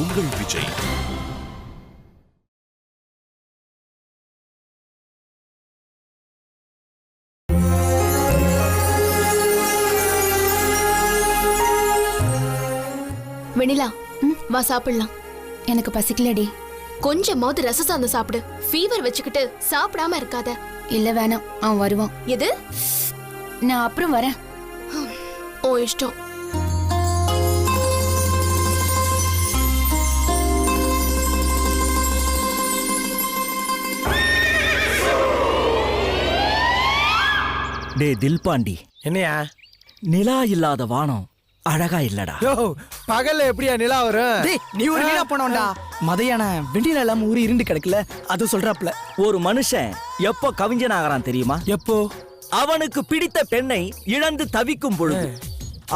உங்கள் விஜய். வெண்ணிலா, வா சாப்பிடலாம். எனக்கு பசிக்கலடி. கொஞ்சமாவது ரச சாதம் சாப்பிடு. ஃபீவர் வச்சுக்கிட்டு சாப்பிடாம இருக்காத. இல்ல வேணாம், அவன் வருவான். எது? நான் அப்புறம் வரேன். ஓ இஷ்டம். டே தில்பாண்டி, என்னையா நிலா இல்லாத வானம் அழகா இல்லடா. யோ, பகல்ல எப்படியா நிலா வரும்? டேய், நீ ஒரு வீணா போனவன்டா. மதையான வெண்டில இல்லாம ஊரு இருண்டு கிடக்கல, அது சொல்றாப்ல. ஒரு மனுஷன் எப்போ கவிஞன் ஆகிறான் தெரியுமா? எப்போ? அவனுக்கு பிடித்த பெண்ணை இழந்து தவிக்கும் பொழுது.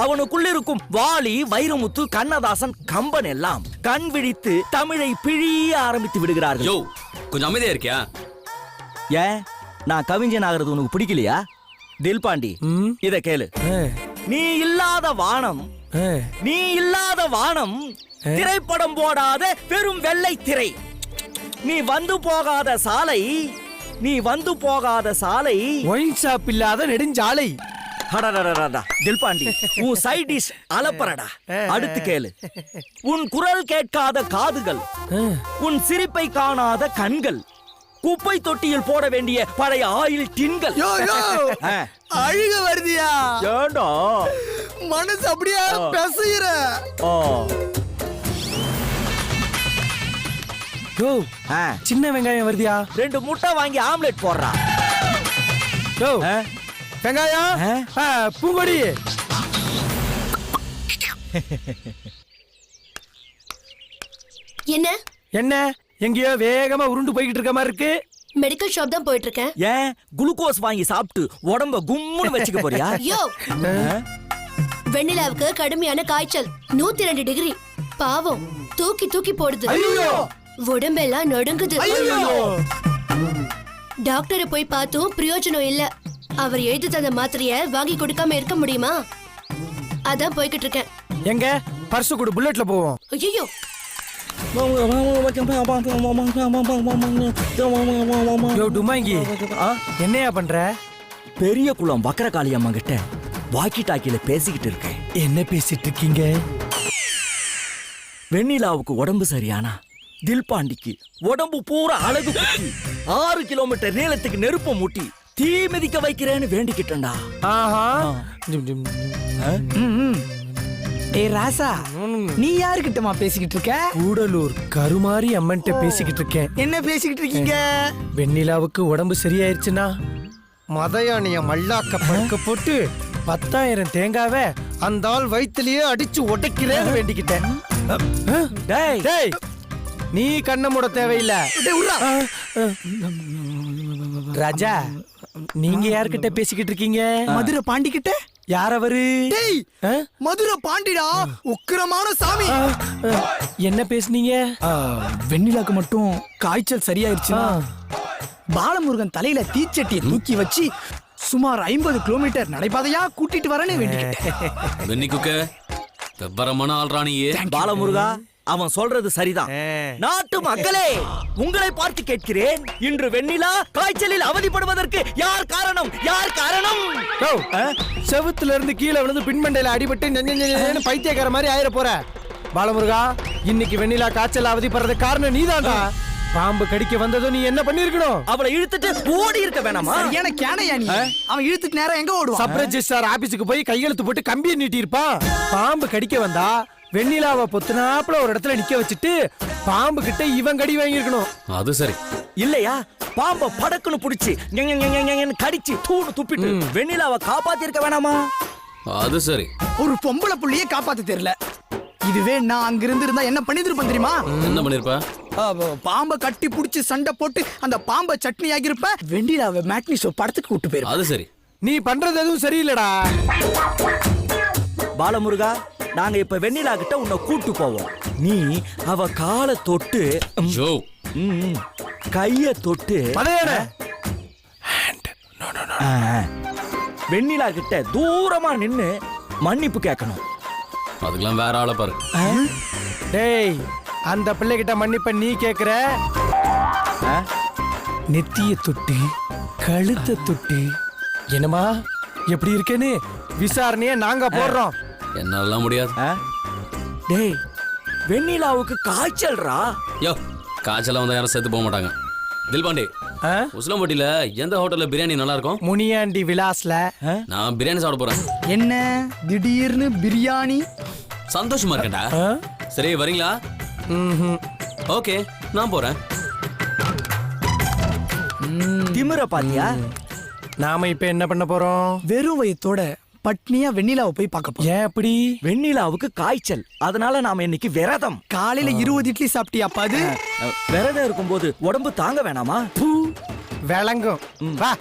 அவனுக்குள்ளிருக்கும் வாலி, வைரமுத்து, கண்ணதாசன், கம்பன் எல்லாம் கண் விழித்து தமிழை பிழிய ஆரம்பித்து விடுகிறார்கள். யோ, கொஞ்சம் அமைதியா இருக்கியா? ஏன், நான் கவிஞன் ஆகிறது உனக்கு பிடிக்கலையா? தில்பாண்டி, இத கேளு. நீ இல்லாத வானம், நீ இல்லாத வானம் திரைப்படம் போடாத வெறும் வெள்ளை திரை. நீ வந்து போகாத சாலை, நீ வந்து போகாத சாலை ஒயின் ஷாப் இல்லாத நெடுஞ்சாலை. தில்பாண்டி, உன் சைட் டிஷ் அலப்பறடா. அடுத்து கேளு. உன் குரல் கேட்காத காதுகள், உன் சிரிப்பை காணாத கண்கள், குப்பை தொட்டியில் போட வேண்டிய பழைய ஆயில் டின்கள். அழுக வருதியா? ஏண்டா மனசு அப்படியே பேசுகிற. யோ, சின்ன வெங்காயம் வருதியா? 2 முட்டை வாங்கி ஆம்லெட் போடுறா. யோ, வெங்காயம், பூங்கொடி. என்ன என்ன எங்கேயோ வேகமா உருண்டு போய்கிட்டு இருக்க மாதிரி இருக்கு. மெடிக்கல் ஷாப் தான் போயிட்டு இருக்கேன். ஏன் குளுக்கோஸ் வாங்கி சாப்பிட்டு உடம்ப கும்முன்னு வச்சுக்க போறியா? யோ, வெண்ணிலாவுக்கு கடுமையான காய்ச்சல், 102 டிகிரி. பாவம், தூக்கி தூக்கி போடுது. உடம்பெல்லாம் நடுங்குது. டாக்டரை போய் பார்த்தும் பிரயோஜனம் இல்ல. அவர் எழுதி தந்த மாத்திரைய வாங்கி கொடுக்காம இருக்க முடியுமா? அதான் போய்கிட்டு இருக்கேன். எங்க பர்சு கூட புல்லட்ல போவோம். ஐயோ, என்னையா பண்ற? பெரிய குளம் வக்கரகாளி அம்மா கிட்ட வாக்கி டாக்கில பேசிக்கிட்டு இருக்கேன். என்ன பேசிட்டு இருக்கீங்க? வெண்ணிலாவுக்கு உடம்பு சரியானா தில்பாண்டிக்கு உடம்பு பூரா அழகு குத்தி 6 கிலோமீட்டர் நீளத்துக்கு நெருப்ப மூட்டி தீ மிதிக்க வைக்கிறேன்னு வேண்டிக்கிட்டா. ஏ ராசா, நீ யாருக்கிட்டமா பேசிக்கிட்டு இருக்க? கூடலூர் கருமாரி அம்மன்ட்ட பேசிக்கிட்டு இருக்கேன். என்ன பேசிக்கிட்டு இருக்கீங்க? வெண்ணிலாவுக்கு உடம்பு சரியாயிருச்சுன்னா மதையானிய மல்லாக்க படுக்க போட்டு 10,000 தேங்காவை அந்த ஆள் வயிற்றுலயே அடிச்சு உடைக்கிறேன்னு வேண்டிக்கிட்டேன். டேய், நீ கண்ண மூட தேவையில்ல. ராஜா, நீங்க யார்கிட்ட பேசிக்கிட்டு இருக்கீங்க? மதுரை பாண்டி கிட்ட. யார் அவரு? டேய், மதுரை பாண்டிடா, உக்கிரமான சாமி. என்ன பேசுனீங்க? வெண்ணிலாக்கு மட்டும் காய்ச்சல் சரியாயிருச்சுன்னா பாலமுருகன் தலையில தீச்சட்டியை தூக்கி வச்சு சுமார் 50 கிலோமீட்டர் நடைபாதையா கூட்டிட்டு வரனே வேண்டிக்கிட்டேன். பாலமுருகா, அவன் சொல்றது சரிதான். நாட்டு மக்களே, உங்களை பார்த்து கேட்கிறேன், இன்று வெண்ணிலா காய்ச்சலில் அவதிப்படுவதற்கு யார் காரணம்? யார் காரணம்? செவுத்துல இருந்து கீழே விழுந்து பின்மண்டையில அடிபட்டு பைத்தியக்கார மாதிரி ஆயிர போற. பாலமுருகா, இன்னைக்கு வெண்ணிலா காய்ச்சல் அவதிப்படுறதுக்கு காரணம் நீதான்டா. பாம்பு கடிக்க வந்ததும் நீ என்ன பண்ணிருக்கணும்? அவளை இழுத்துட்டு ஓடி இருக்க வேணாமா? சரியான கேனையா நீ? அவன் இழுத்துட்டு நேரம் எங்க ஓடுவான்? சப் ரெஜிஸ்ட்ரார் ஆபீஸுக்கு போய் கையெழுத்து போட்டு கம்பியை நீட்டி இருப்பான். பாம்பு கடிக்க வந்தா வெண்ணிலாவை பொத்துனாப்புல ஒரு இடத்துல நிக்க வச்சுட்டு பாம்பு கிட்ட இவன் கடி வாங்கிருக்கணும். அது சரி. இல்லையா, பாம்ப படக்குன்னு புடிச்சு கடிச்சு தூணு துப்பிட்டு வெண்ணிலாவை காப்பாத்தி இருக்க வேணாமா? அது சரி. ஒரு பொம்பளை புள்ளியே காப்பாத்த தெரியல. இதுவே நான் அங்க இருந்து இருந்தா என்ன பண்ணிருப்பேன் தெரியுமா? என்ன பண்ணிருப்ப? பாம்பை கட்டி புடிச்சு சண்டை போட்டு அந்த பாம்பை சட்னி ஆகிருப்ப. வெண்ணிலாவை மேட்னி ஷோ படத்துக்கு கூட்டு போயிரு. அது சரி. நீ பண்றது எதுவும் சரியில்லடா. பாலமுருகா, நாங்க இப்ப வெண்ணிலா கிட்ட உன்னை கூட்டு போவோம். நீ அவ காலை தொட்டு கைய தொட்டு வெண்ணிலா கிட்ட தூரமா நின்னு மன்னிப்பு கேட்கணும். அதுக்கெல்லாம் வேற ஆளை பாரு. டேய், அந்த பிள்ளைகிட்ட மன்னிப்ப நீ கேக்குற, ஆ? நெத்திய தொட்டு கழுத்தை தொட்டு என்னமா எப்படி இருக்கேன்னு விசாரணைய நாங்க போடுறோம். என்னாலாம் முடியாது. ஆ? டேய் வெண்ணிலாவுக்கு காய்ச்சல்ரா. யோ, காய்ச்சலாம் வந்தா யாரும் செத்து போக மாட்டாங்க. தில்பாண்டி, ஆ? உஸ்லம்பட்டியில எந்த ஹோட்டல்ல பிரியாணி நல்லா இருக்கும்? முனியாண்டி விலாஸ்ல. நான் பிரியாணி சாப்பிட போறேன். என்ன திடீர்னு பிரியாணி? சந்தோஷமா இருக்கேன்டா. ஆ? சரி வரீங்களா? ம்ஹும். ஓகே, நான் போறேன். திமிர பாத்தியா? நாம இப்ப என்ன பண்ண போறோம்? வெறும் வயித்தோட பட்னியா வெண்ணிலாவை போய் பார்க்க போறோம். ஏன் அப்படி? வெண்ணிலாவுக்கு காய்ச்சல், அதனால நாம இன்னைக்கு விரதம். காலையில 20 இட்லி சாப்பிட்டியாப்பா? அது விரதம் இருக்கும்போது உடம்பு தாங்க வேணாமா? விளங்கும். வா.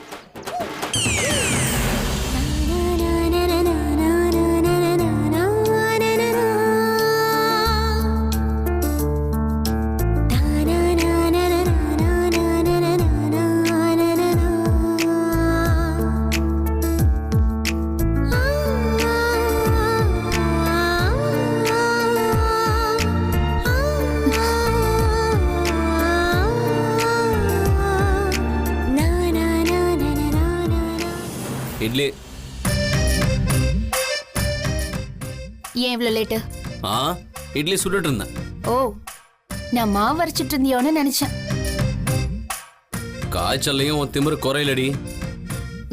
இட்லி. ஏன் இவ்வளவு லேட்டு? ஆ, இட்லி சுட்டுட்டு இருந்தேன். ஓ, நான் மாவு அரைச்சிட்டு இருந்தியோன்னு நினைச்சேன். காய்ச்சல்லையும் உன் திமிரு குறையிலடி.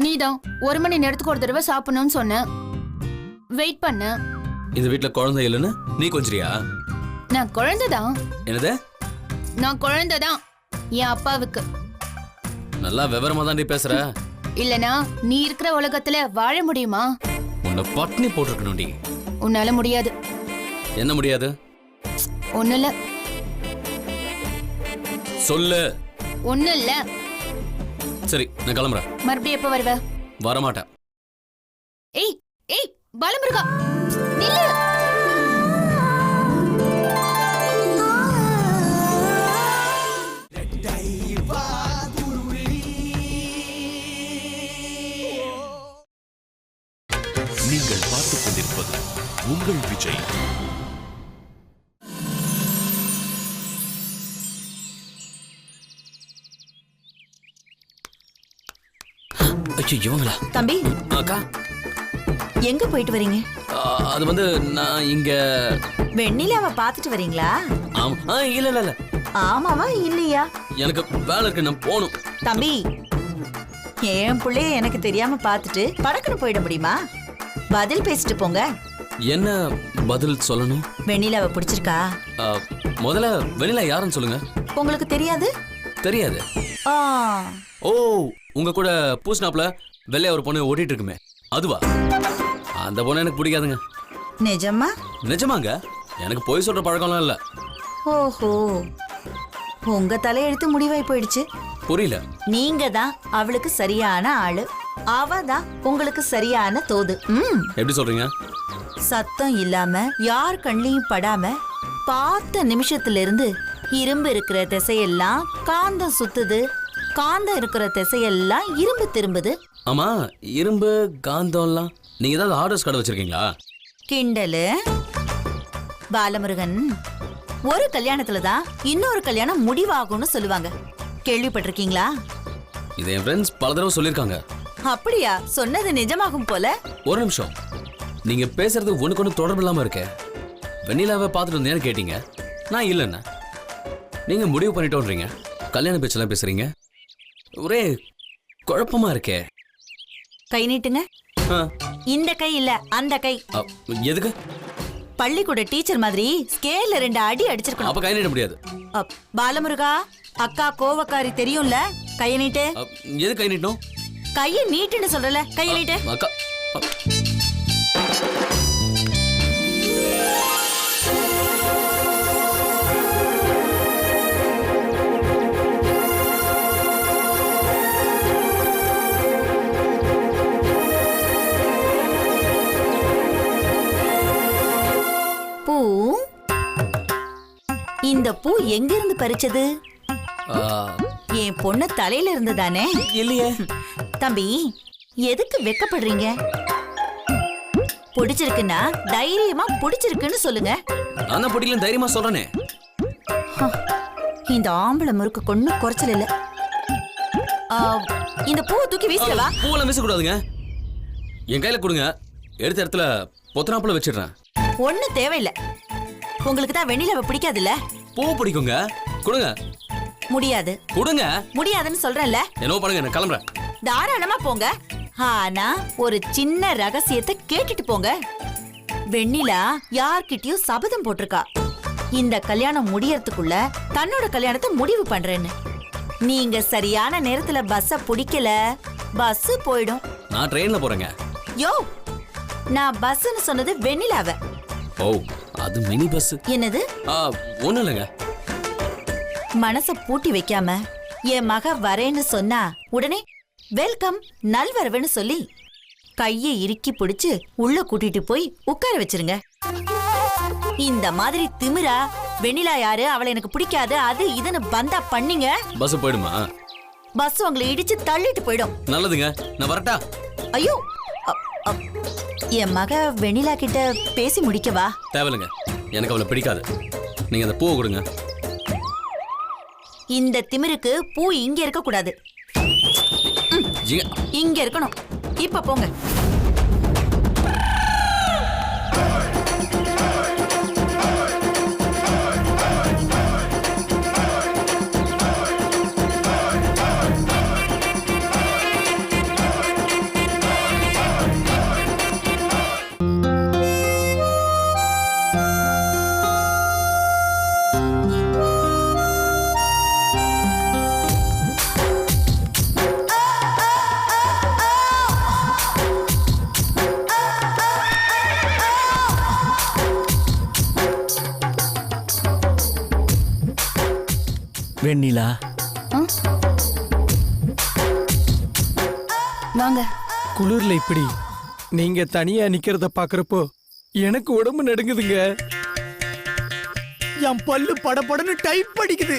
நீதான் 1 மணி நேரத்துக்கு ஒரு தடவை சாப்பிடணும்னு சொன்ன. வெயிட் பண்ண. இந்த வீட்டுல குழந்தை இல்லைன்னு நீ கொஞ்சியா? நான் குழந்தைதான். என்னது? நான் குழந்தைதான் என் அப்பாவுக்கு. நல்லா விவரமா தாண்டி பேசுற. இல்லனா நீ இருக்கிற உலகத்துல வாழ முடியுமா? உன்னை பட்னி போட்டிருக்கணும்டி. உன்னால முடியாது. என்ன முடியாது? ஒண்ணு இல்ல. சொல்லு. ஒண்ணு இல்ல. சரி, நான் கிளம்புறேன். மறுபடியும் எப்ப வருவ? வரமாட்டேன். ஏய் ஏய் பாலமுருகா, நில்லு. நீங்கள் பார்த்துக் கொண்டிருப்பது உங்கள் விஜய். ஐயோ, இவங்களா? தம்பி, அக்கா, எங்க போயிட்டு வரீங்க? அது வந்து நான் இங்க. வெண்ணிலாவை பாத்துட்டு வரீங்களா? ஆமா. இல்ல இல்ல இல்ல, ஆமாவா இல்லையா? எனக்கு வேலை இருக்கு, நான் போகணும். தம்பி, என் பிள்ளைய எனக்கு தெரியாம பாத்துட்டு படக்குன்னு போயிட முடியுமா? பதில் பேசிட்டு போங்க. என்ன பதில் சொல்லணும்? வெண்ணிலாவை பிடிச்சிருக்கா? முதல்ல வெண்ணிலா யாருன்னு சொல்லுங்க. உங்களுக்கு தெரியாது? தெரியாது. ஆ, ஓ, உங்க கூட பூஸ்னாப்ல வெள்ளைய ஒரு பொண்ணு ஓட்டிட்டு இருக்குமே, அதுவா? அந்த பொண்ணு எனக்கு பிடிக்காதுங்க. நிஜமா? நிஜமாங்க, எனக்கு போய் சொல்ற பழக்கம்லாம் இல்ல. ஓஹோ, உங்க தலையெழுத்து முடிவாய் போயிடுச்சு. புரியல. நீங்க தான் அவளுக்கு சரியான ஆளு, அவ தான் உங்களுக்கு சரியான தோது. எப்படி சொல்றீங்க? சத்தம் இல்லாம யார் கண்ணிலையும் படாம பார்த்த நிமிஷத்துல இருந்து இரும்பு இருக்கிற திசையெல்லாம் காந்தம் சுத்துது, காந்தம் இருக்கிற திசையெல்லாம் இரும்பு திரும்புது. ஆமா, இரும்பு காந்தம்லாம் நீங்க ஏதாவது ஆர்டர்ஸ் கடை வச்சிருக்கீங்களா? கிண்டலு. பாலமுருகன், ஒரு கல்யாணத்துல தான் இன்னொரு கல்யாணம் முடிவாகும்னு சொல்லுவாங்க, கேள்விப்பட்டிருக்கீங்களா? இதை என் ஃப்ரெண்ட்ஸ் பல தடவை சொல்லியிருக்காங்க. அப்படியா? சொன்னது நிஜமாகும் போல. ஒரு நிமிஷம், நீங்க பேசுறது ஒண்ணுக்கு ஒண்ணு தொடர்பு இல்லாம இருக்க. வெண்ணிலாவை பார்த்துட்டு வந்தேன்னு கேட்டீங்க, நான் இல்லைன்னா நீங்க முடிவு பண்ணிட்டோன்றீங்க. கல்யாண பேச்செல்லாம் பேசுறீங்க, ஒரே குழப்பமா இருக்கே. கை நீட்டுங்க. ஆ, இந்த கை இல்ல, அந்த கை. எதுக்கு? பள்ளிக்கூட டீச்சர் மாதிரி ஸ்கேல்ல 2 அடி அடிச்சிருக்கணும். அப்ப கை நீட்ட முடியாது. பாலமுருகா, அக்கா கோவக்காரி தெரியும்ல, கைய நீட்டு. எது கை நீட்டணும்? கைய நீட்டுன்னு சொல்றல, கைய நீட்டு. அக்கா, பூ, இந்த பூ எங்க இருந்து பறிச்சது? என் பொண்ணு தலையில இருந்து தானே? இல்லையே. தம்பி, எதுக்கு வெக்கப்படுறீங்க? பிடிச்சிருக்குன்னா தைரியமா பிடிச்சிருக்குன்னு சொல்லுங்க. நான் பிடிக்கல தைரியமா சொல்றேனே. இந்த ஆம்பளை முறுக்கு கொண்டு குறைச்சல் இல்ல. ஆ, இந்த பூ தூக்கி வீசவா? பூவெல்லாம் வீச கூடாதுங்க. என் கையில கொடுங்க. எடுத்த இடத்துல பொத்தனாப்புல வச்சிடுறேன். ஒண்ணு தேவையில்ல. உங்களுக்கு தான் வெண்ணிலாவை பிடிக்காதுல்ல? பூ பிடிக்குங்க. கொடுங்க. முடியாது. கொடுங்க. முடியாதுன்னு சொல்றேன்ல. என்ன பண்ணுங்க, நான் கிளம்புறேன். தாராளமா போங்க. ஆனா ஒரு சின்ன ரகசியத்தை கேட்டுட்டு போங்க. வெண்ணிலா யார்கிட்டயும் சபதம் போட்டிருக்கா, இந்த கல்யாணம் முடியறதுக்குள்ள தன்னோட கல்யாணத்தை முடிவு பண்றேன்னு. நீங்க சரியான நேரத்துல பஸ்ஸ பிடிக்கல, பஸ் போயிடும். நான் ட்ரெயின்ல போறேங்க. யோ, நான் பஸ்ன்னு சொன்னது வெண்ணிலாவ. ஓ, அது மினி பஸ். என்னது? ஒண்ணும் இல்லைங்க. மனச பூட்டி வைக்காம என் மக வரேன்னு சொன்னா உடனே வெல்கம் நல்வரவுன்னு சொல்லி கையை இறுக்கி பிடிச்சு உள்ள கூட்டிட்டு போய் உட்கார வச்சிருங்க. இந்த மாதிரி திமிரா வெண்ணிலா யாரு, அவளை எனக்கு பிடிக்காது, அது இதுன்னு பந்தா பண்ணீங்க, பஸ் போயிடுமா? பஸ் உங்களை இடிச்சு தள்ளிட்டு போயிடும். நல்லதுங்க, நான் வரட்டா? ஐயோ, என் மக வெண்ணிலா கிட்ட பேசி முடிக்கவா? தேவையில்லைங்க, எனக்கு அவளை பிடிக்காது. நீங்க அந்த பூவை கொடுங்க. இந்த திமிருக்கு பூ இங்க இருக்க கூடாது, இங்க இருக்கணும். இப்ப போங்க. வெண்ணிலா, வாங்க. குளிர்ல இப்படி நீங்க தனியா நிக்கிறத பாக்குறப்போ எனக்கு உடம்பு நடுங்குதுங்க. என் பல்லு படபடன்னு டைப் அடிக்குது.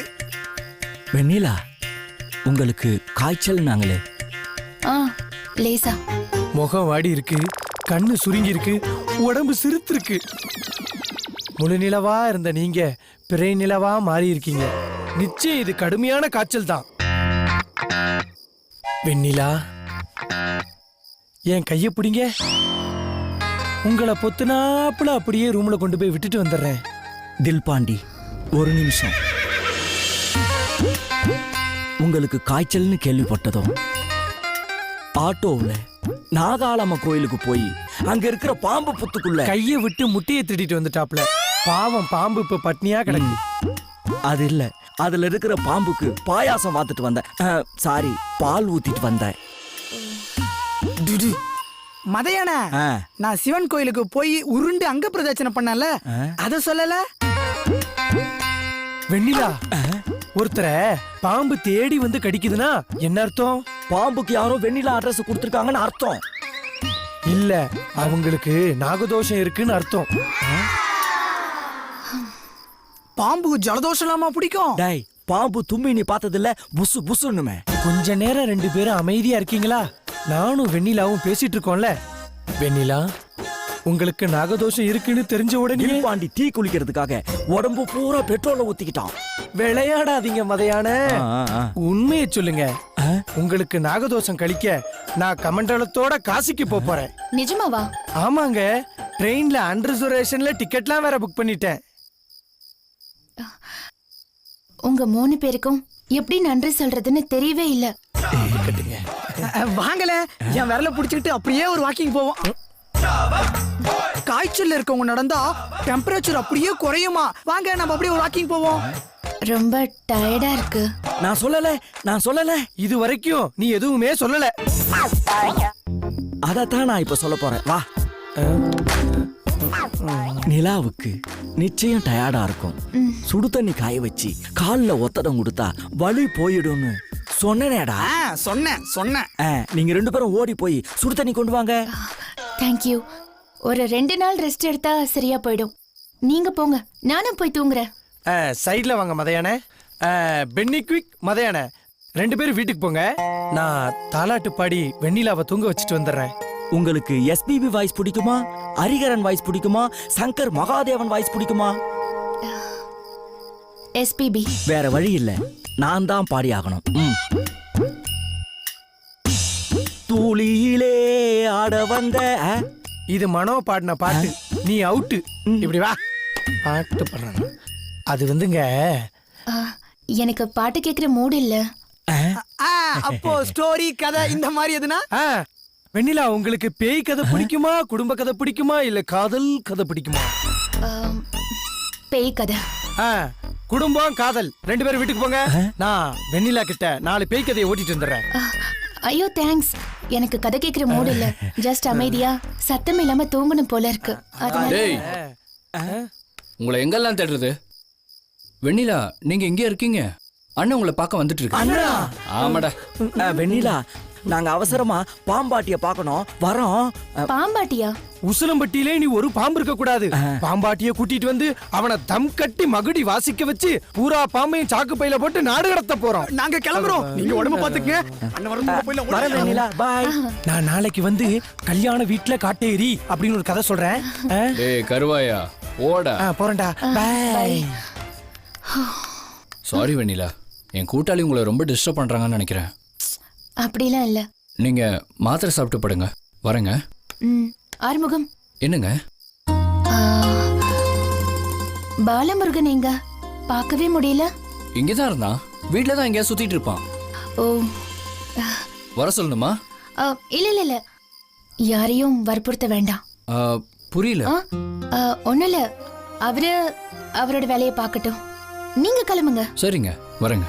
வெண்ணிலா, உங்களுக்கு காய்ச்சல் நாங்களே. லேசா. முகம் வாடி இருக்கு, கண்ணு சுருங்கி இருக்கு, உடம்பு சிரித்திருக்கு. முழு நிலவா இருந்த நீங்க பிறை நிலவா மாறி இருக்கீங்க. நிச்சயம் இது கடுமையான காய்ச்சல் தான். வெண்ணிலா, என் கைய பிடிங்க. உங்களை பொத்துனாப்புல அப்படியே ரூம்ல கொண்டு போய் விட்டுட்டு வந்துடுறேன். தில்பாண்டி, ஒரு நிமிஷம். உங்களுக்கு காய்ச்சல்னு கேள்விப்பட்டதும் ஆட்டோவுல நாகாளம்ம கோயிலுக்கு போய் அங்க இருக்கிற பாம்பு புத்துக்குள்ள கைய விட்டு முட்டையை திட்டிட்டு வந்துட்டாப்ல. பாவம், பாம்பு இப்ப பட்னியா கிடக்கு. அது இல்ல, அதுல இருக்கிற பாம்புக்கு பாயாசம் வாத்துட்டு வந்தேன். சாரி, பால் ஊத்திட்டு வந்தேன். மதையான, நான் சிவன் கோயிலுக்கு போய் உருண்டு அங்க பிரதட்சணை பண்ணல, அத சொல்லல. வெண்ணிலா, ஒருத்தரை பாம்பு தேடி வந்து கடிக்குதுன்னா என்ன அர்த்தம்? பாம்புக்கு யாரோ வெண்ணிலா அட்ரஸ் கொடுத்திருக்காங்கன்னு அர்த்தம். இல்ல, அவங்களுக்கு நாகதோஷம் இருக்குன்னு அர்த்தம். பாம்புக்கு ஜலதோஷலாமா பிடிக்கும்? டேய், பாம்பு தும்மி நீ பார்த்தது இல்ல? புசு புசுன்னுமே. கொஞ்ச நேரம் ரெண்டு பேரும் அமைதியா இருக்கீங்களா? நானும் வெண்ணிலாவும் பேசிட்டு இருக்கோம்ல. வெண்ணிலா, உங்களுக்கு நாகதோஷம் இருக்குன்னு தெரிஞ்ச உடனே பாண்டி டீ குளிக்கிறதுக்காக உடம்பு பூரா பெட்ரோலை ஊத்திக்கிட்டான். விளையாடாதீங்க மதையான, உண்மையை சொல்லுங்க. உங்களுக்கு நாகதோஷம் கழிக்க நான் கமண்டலத்தோட காசிக்கு போறேன். நிஜமாவா? ஆமாங்க, ட்ரெயின்ல அன்ரிசர்வேஷன்ல டிக்கெட்லாம் வேற புக் பண்ணிட்டேன். உங்க 3 பேருக்கும் எப்படி நன்றி சொல்றதுன்னு தெரியவே இல்ல. வாங்கல, என் விரல புடிச்சிட்டு அப்படியே ஒரு வாக்கிங் போவோம். காய்ச்சல்ல இருக்கவங்க நடந்தா டெம்பரேச்சர் அப்படியே குறையுமா? வாங்க, நம்ம அப்படியே ஒரு வாக்கிங் போவோம். ரொம்ப டயர்டா இருக்கு. நான் சொல்லல. இது வரைக்கும் நீ எதுவுமே சொல்லல. அதத்தான் நான் இப்ப சொல்ல போறேன். வா. நிலாவுக்கு நிச்சயம் டயர்டா இருக்கும். சுடு தண்ணி காய வச்சு கால்ல ஒத்தடம் கொடுத்தா வலி போயிடும்னு சொன்னேடா. சொன்னேன். நீங்க 2 பேரும் ஓடி போய் சுடு தண்ணி கொண்டு வாங்க. தேங்க்யூ. ஒரு 2 நாள் ரெஸ்ட் எடுத்தா சரியா போயிடும். நீங்க போங்க, நானும் போய் தூங்குறேன். சைட்ல வாங்க மதையான. பென்னி குவிக், மதையான, 2 பேரும் வீட்டுக்கு போங்க. நான் தாலாட்டு பாடி வெண்ணிலாவை தூங்க வச்சுட்டு வந்துடுறேன். உங்களுக்கு எஸ்பிபி வாய்ஸ் பிடிக்குமா, ஹரிகரன் வாய்ஸ் பிடிக்குமா, சங்கர் மகாதேவன் வாய்ஸ் பிடிக்குமா? எஸ்பிபி. வேற வழி இல்ல, நான் தான் பாடி ஆகணும். தூளியிலே ஆட வந்த இது மனோ பாடின பாட்டு. நீ அவுட்டு. இப்படி வா. பாட்டு பாடுறாங்க. அது வந்துங்க, எனக்கு பாட்டு கேக்குற மூடு இல்ல. அப்போ ஸ்டோரி கதை இந்த மாதிரி எதுனா? வெண்ணிலா, உங்களுக்கு பேய் கதை பிடிக்குமா, குடும்ப கதை பிடிக்குமா, இல்ல காதல் கதை பிடிக்குமா? பேய் கதை. குடும்பம் காதல் 2 பேரும் வீட்டுக்கு போங்க. நான் வெண்ணிலா கிட்ட 4 பேய் கதையை ஓட்டிட்டு வந்துடுறேன். ஐயோ தேங்க்ஸ். எனக்கு கதை கேக்குற மூடு இல்ல. ஜஸ்ட் அமைதியா சத்தம் இல்லாம தூங்கணும் போல இருக்கு. டேய், உங்களை எங்கெல்லாம் தேடுறது? வெண்ணிலா, நீங்க இங்கே இருக்கீங்க. அண்ணன் உங்களை பார்க்க வந்துட்டு இருக்கு. ஆமாடா. வெண்ணிலா, நாங்க அவசரமா பாம்பாட்டிய பார்க்கணும், வரோம். பாம்பாட்டியா? உசிலம்பட்டியிலே நீ ஒரு பாம்பு இருக்க கூடாது. பாம்பாட்டிய கூட்டிட்டு வந்து அவனை தம் கட்டி மகுடி வாசிக்க வச்சு பூரா பாம்பையும் சாக்கு பையில போட்டு நாடு கடத்த போறோம். நாங்க கிளம்புறோம். நீங்க உடம்பு பாத்துக்கங்க. அண்ணன் வர வெண்ணிலா, பாய். நான் நாளைக்கு வந்து கல்யாண வீட்டுல காட்டேரி அப்படின்னு ஒரு கதை சொல்றேன். டேய் கருவாயா, ஓடா. போறேன்டா. பாய். சாரி வெண்ணிலா, என் கூட்டாளி உங்களை ரொம்ப டிஸ்டர்ப் பண்றாங்கன்னு நினைக்கிறேன். அப்படிலாம் இல்ல. நீங்க மாத்திரை சாப்பிட்டு படுங்க. வரேங்க. ஆறுமுகம். என்னங்க? பாலமுருகன் எங்க? பார்க்கவே முடியல. இங்கதான் இருந்தான். வீட்ல தான் எங்கேயா சுத்திட்டு இருப்பான். ஓ, வர சொல்லணுமா? இல்ல இல்ல இல்ல, யாரையும் வற்புறுத்த வேண்டாம். புரியல. ஒண்ணும் இல்ல, அவரு அவரோட வேலையை பார்க்கட்டும். நீங்க கிளம்புங்க. சரிங்க, வரேங்க.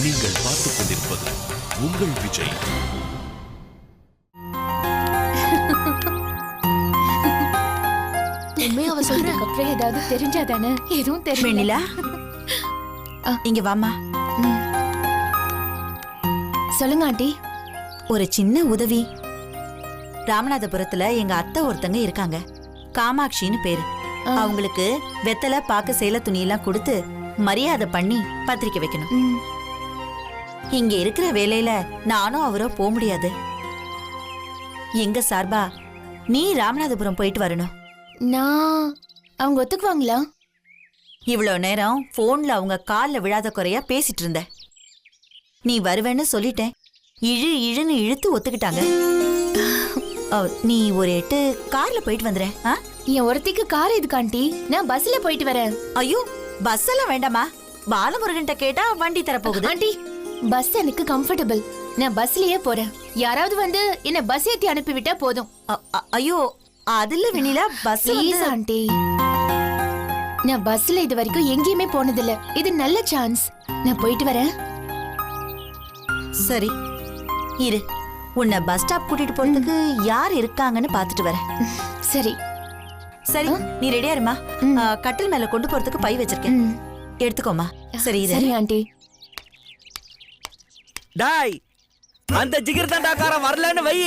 நீங்கள் பார்த்துக் கொண்டிருப்பது உங்கள் விஜய். அவ சொல்றதுக்கு அப்புறம் ஏதாவது தெரிஞ்சாதானே? எதுவும் தெரியல. வெண்ணிலா, இங்க வாமா. சொல்லுங்க ஆண்டி. ஒரு சின்ன உதவி. ராமநாதபுரத்துல எங்க அத்தை ஒருத்தங்க இருக்காங்க, காமாட்சின்னு பேரு. அவங்களுக்கு வெத்தலை பாக்கு சேலை துணி எல்லாம் கொடுத்து மரியாதை பண்ணி பத்திரிக்கை வைக்கணும். இங்க இருக்கிற வேலையில நானும் அவரும் போக முடியாது. எங்க சார்பா நீ ராமநாதபுரம் போயிட்டு வரணும். நான் அவங்க ஒத்துக்குவாங்களா? இவ்வளவு நேரம் போன்ல அவங்க கால்ல விழாத குறையா பேசிட்டு இருந்த. நீ வருவேன்னு சொல்லிட்டேன். இழுன்னு இழுத்து ஒத்துக்கிட்டாங்க. நீ ஒரு 8 கார்ல போயிட்டு வந்துறேன். என் ஒருத்திக்கு கார் எதுக்கு ஆண்டி? நான் பஸ்ல போயிட்டு வரேன். ஐயோ, பஸ் எல்லாம் வேண்டாமா? பாலமுருகன்ட்ட கேட்டா வண்டி தரப்போகுது. ஆண்டி, பஸ் எனக்கு கம்ஃபர்டபிள். நான் பஸ்லயே போறேன். யாராவது வந்து என்ன பஸ் ஏத்தி அனுப்பி விட்டா போதும். ஐயோ, அதுல வெண்ணிலா பஸ். ப்ளீஸ் ஆண்டி, நான் பஸ்ல இது வரைக்கும் எங்கேயுமே போனதில்ல. இது நல்ல சான்ஸ். நான் போயிட்டு வரேன். சரி இரு, உன்னை பஸ் ஸ்டாப் கூட்டிட்டு போறதுக்கு யார் இருக்காங்கன்னு பாத்துட்டு வரேன். சரி சரி, நீ ரெடியா இருமா. கட்டில் மேல கொண்டு போறதுக்கு பை வச்சிருக்கேன், எடுத்துக்கோமா. சரி இது. சரி ஆண்டி. டாய், அந்த ஜிகிர்தண்டாக்காரன் வரலன்னு வை.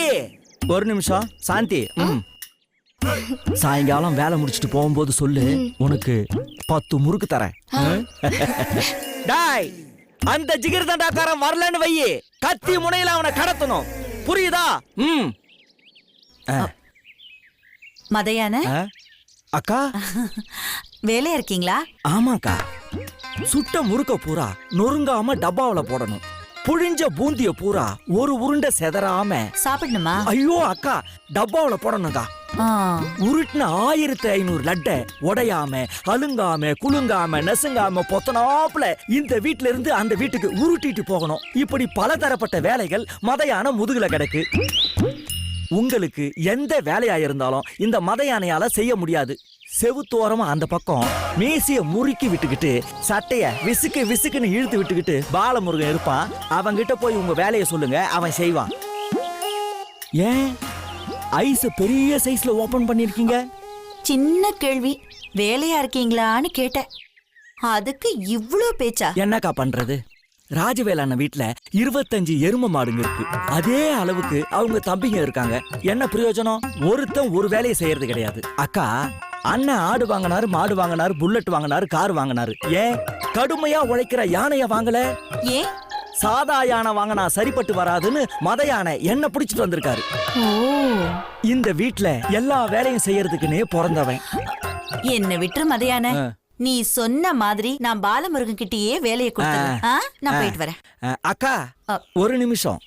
ஒரு நிமிஷம் சாந்தி. சாயங்காலம் வேலை முடிச்சிட்டு போகும்போது சொல்லு, உனக்கு 10 முறுக்கு தரேன். டாய், அந்த ஜிகிர்தண்டாக்காரன் வரலன்னு வை. கத்தி முனையில அவனை கடத்தணும், புரியுதா? மதையான அக்கா, வேலையா இருக்கீங்களா? ஆமாக்கா. சுட்ட முறுக்க பூரா நொறுங்காம டப்பாவில போடணும். புழிஞ்ச பூந்திய பூரா ஒரு உருண்டை செதறாம சாப்பிடணுமா? ஐயோ அக்கா, டப்பாவில போடணும்க்கா. உருட்டுன 1500 லட்டை உடையாம அலுங்காம குலுங்காம நெசுங்காம பொத்தனாப்புல இந்த வீட்ல இருந்து அந்த வீட்டுக்கு உருட்டிட்டு போகணும். இப்படி பலதரப்பட்ட வேலைகள் மதையான முதுகுல கிடக்கு. உங்களுக்கு எந்த வேலையா இருந்தாலும் இந்த மத யானையால செய்ய முடியாது. செவுத்தோரமா அந்த பக்கம் மேசிய முறுக்கி விட்டுக்கிட்டு சட்டைய விசுக்கு விசுக்குன்னு இழுத்து விட்டுக்கிட்டு பாலமுருகன் இருப்பான். அவங்கிட்ட போய் உங்க வேலையை சொல்லுங்க, அவன் செய்வான். ஏன் ஐஸ் பெரிய சைஸ்ல ஓபன் பண்ணிருக்கீங்க? சின்ன கேள்வி, வேலையா இருக்கீங்களான்னு கேட்டேன். அதுக்கு இவ்ளோ பேச்சா? என்னக்கா பண்றது, ராஜவேலான வீட்டுல 25 எரும மாடுங்க இருக்கு. அதே அளவுக்கு அவங்க தம்பிங்க இருக்காங்க. என்ன பிரயோஜனம்? ஒருத்தன் ஒரு வேலையை செய்யறது கிடையாது. அக்கா, அண்ணன் ஆடு வாங்கினாரு, மாடு வாங்கினாரு, புல்லட் வாங்கினாரு, கார் வாங்கினாரு. ஏன் கடுமையா உழைக்கிற யானைய வாங்கல? ஏன்? சாதா யானை வாங்கினா சரிப்பட்டு வராதுன்னு மத யானை என்ன பிடிச்சிட்டு வந்திருக்காரு. ஓ, இந்த வீட்ல எல்லா வேலையும் செய்யறதுக்குன்னே பிறந்தவன். என்ன விட்டுரு மதையான. நீ சொன்ன மாதிரி நான் பாலமுருகன் கிட்டயே வேலையை கொடுத்தேன். நான் போயிட்டு வரேன். அக்கா ஒரு நிமிஷம்.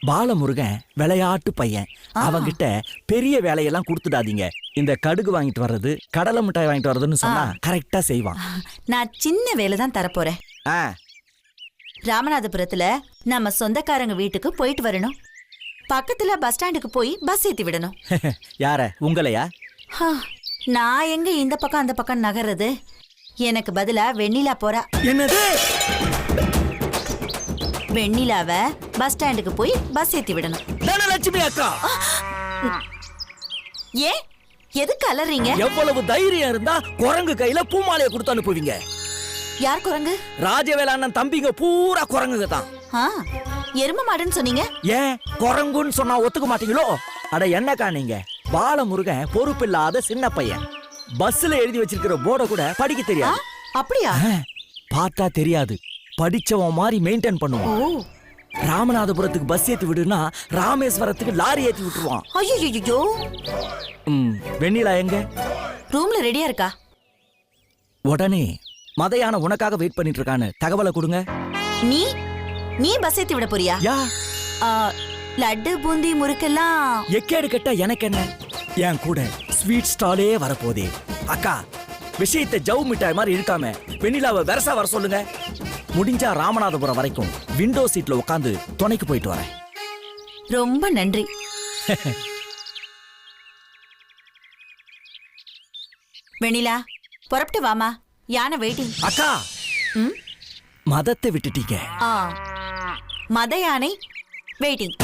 பாலமுருகன் விளையாட்டு பையன். அவங்கிட்ட பெரிய வேலையெல்லாம் கொடுத்துடாதீங்க. இந்த கடுகு வாங்கிட்டு வர்றது, கடலை மிட்டாய் வாங்கிட்டு வர்றதுன்னு சொன்னா கரெக்டா செய்வான். நான் சின்ன வேலை தான் தரப்போறேன். ராமநாதபுரத்துல நம்ம சொந்தக்காரங்க வீட்டுக்கு போயிட்டு வரணும். பக்கத்துல பஸ் ஸ்டாண்டுக்கு போய் பஸ் ஏத்தி விடணும். யார? உங்களையா? நான் எங்க இந்த பக்கம் அந்த பக்கம் நகர்றது? எனக்கு பதிலா வெண்ணிலா போறா. என்னது? வெண்ணிலாவ பஸ் ஸ்டாண்டுக்கு போய் பஸ் ஏத்தி விடணும். தனலட்சுமி அக்கா, ஏன் எதுக்கு அலறீங்க? எவ்வளவு தைரியம் இருந்தா குரங்கு கையில பூமாலையை கொடுத்து அனுப்புவீங்க? யார் குரங்கு? ராஜவேலாண்ணன் தம்பிங்க பூரா குரங்குங்க தான். எரும மாடுன்னு சொன்னீங்க. ஏன் குரங்குன்னு சொன்னா ஒத்துக்க மாட்டீங்களோ? அட என்னக்கா நீங்க? பாலமுருகன் பொறுப்பில்லாத சின்ன பையன். பஸ்ல எழுதி வச்சிருக்கிற போர்ட கூட படிக்க தெரியாது. அப்படியா? பார்த்தா தெரியாது, படிச்சவன் மாதிரி மெயின்டைன் பண்ணுவான். ராமநாதபுரத்துக்கு பஸ் ஏத்தி விடுனா ராமேஸ்வரத்துக்கு லாரி ஏத்தி விட்டுருவான். ஐயோ, வெண்ணிலா எங்க? ரூம்ல ரெடியா இருக்கா? உடனே மதையான உனக்காக வெயிட் பண்ணிட்டு இருக்கான்னு தகவலை கொடுங்க. நீ பஸ் ஏத்தி விட போறியா? யா, லட்டு பூந்தி முறுக்கெல்லாம் எக்கேடு கெட்ட எனக்கு என்ன? என் கூட ஸ்வீட் ஸ்டாலே வரப்போதே. அக்கா, விஷயத்தை ஜவு மிட்டாய் மாதிரி இருக்காம வெண்ணிலாவை வெரசா வர சொல்லுங்க. முடிஞ்சா ராமநாதபுரம் வரைக்கும் விண்டோ சீட்ல உட்காந்து துணைக்கு போயிட்டு வரேன். ரொம்ப நன்றி. வெண்ணிலா, புறப்பட்டு வாமா. யானை வெயிட்டிங். அக்கா, மதத்தை விட்டுட்டீங்க. மத யானை வெயிட்டிங்.